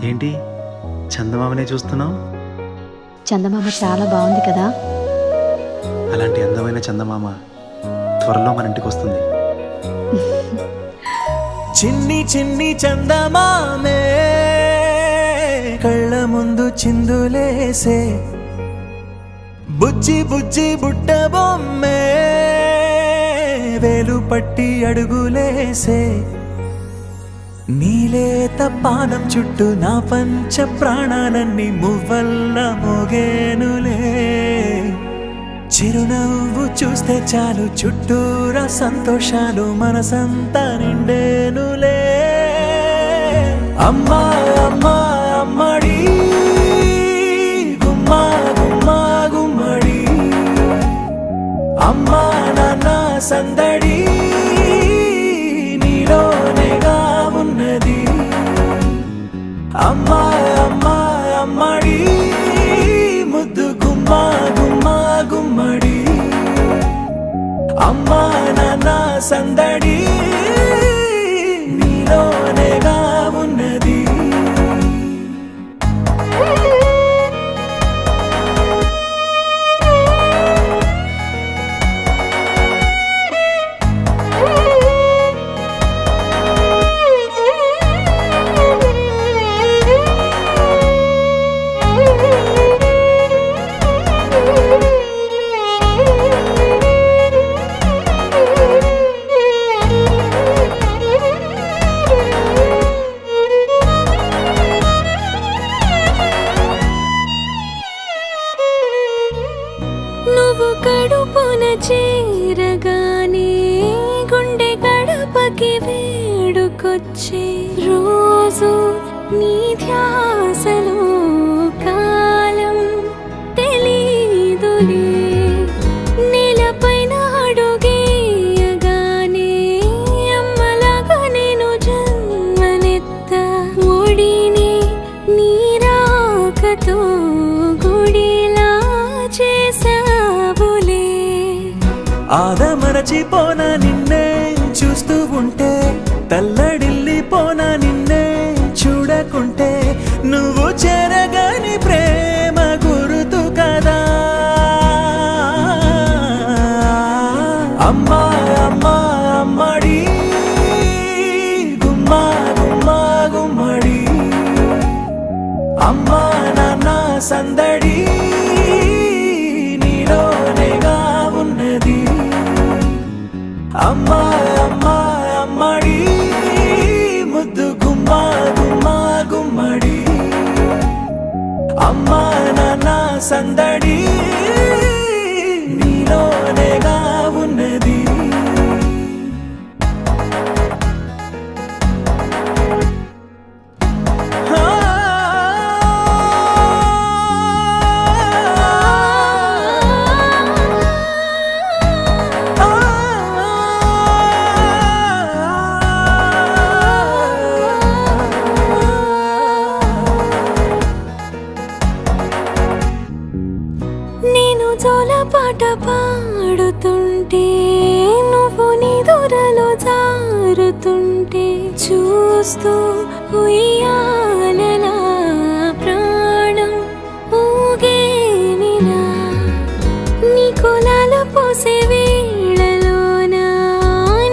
ఏంటి చందమామనే చూస్తున్నావు? చందమామ చాలా బాగుంది కదా. అలాంటి అందమైన చందమామ త్వరలో మన ఇంటికి వస్తుంది. చిన్ని చిన్ని చందమామే కళ్ళ ముందు చిందులేసే, బుజ్జి బుజ్జి బుట్ట బొమ్మే వేలు పట్టి అడుగులేసే, నీలేత పానం చుట్టూ నా పంచ ప్రాణాలన్నీ మువ్వల్ల మోగేనులే. చిరునవ్వు చూస్తే చాలు చుట్టూరా సంతోషాలు మనసంతా నిండేనులే. అమ్మా అమ్మా అమ్మడి గుమ్మా గుమ్మా గుమ్మడి, అమ్మా నాన్న సందడి నీలోనేగా ఉన్నది. అమ్మా అమ్మా అమ్మడి ముద్దు గుమ్మా గుమ్మా గుమ్మడి, అమ్మా నాన్న సందడి నీలోనేగా ఉన్నది. నువ్వు కడుపున చేరగానే గుండె గడపకి వేడుకొచ్చే రోజు నీ ధ్యాసలో కాలం తెలీదులే. నేలపైన అడుగేయగానే అమ్మలాగా నేను జన్మనెత్త, ఒడిని నీ రాకతో గుడిలా చేసావులే. ఆదమరచిపోనా నిన్నే చూస్తూ ఉంటే, తల్లడిల్లిపోనా నిన్నే చూడకుంటే, నువ్వు చెరగని ప్రేమ గురుతు కదా. అమ్మా అమ్మా అమ్మడి గుమ్మా గుమ్మా గుమ్మడి, అమ్మా నాన్న సందడి నీలోనేగా ఉన్నది. అమ్మా అమ్మా అమ్మడి ముద్దు గుమ్మా గుమ్మా గుమ్మడి, అమ్మా నాన్న సందడి నీలోనేగా ఉన్నది. నేను జోలపాట పాడుతుంటే, నువ్వు నిదురలో జారుతుంటే, చూస్తూ ఉయ్యాలలా ప్రాణం ఊగేనిలా. నీ కులాల పోసే వేళలోన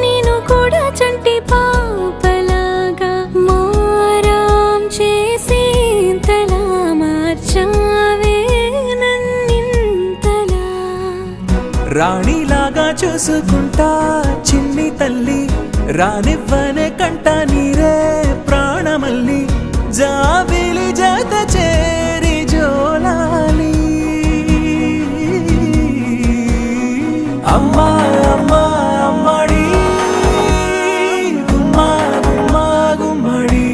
నేను కూడా చంటి పాపలాగా మారాం చేసేంతలా మార్చావే నన్నింతలా. రాణిలాగా చూసుకుంటా చిన్ని తల్లి, రానివ్వనే కంట నీరే ప్రాణమల్లి, జాబిలి జత చేరి జోలాలి. అమ్మా అమ్మా అమ్మడి గుమ్మా గుమ్మా గుమ్మడి,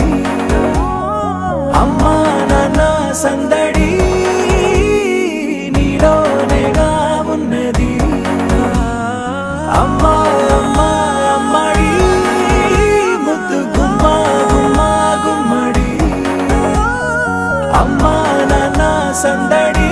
అమ్మా నాన్న సందడి నీలోనేగా ఉన్నది. అమ్మా అమ్మా అమ్మడి ముద్దు గుమ్మా గుమ్మా గుమ్మడి, అమ్మా నాన్న సందడి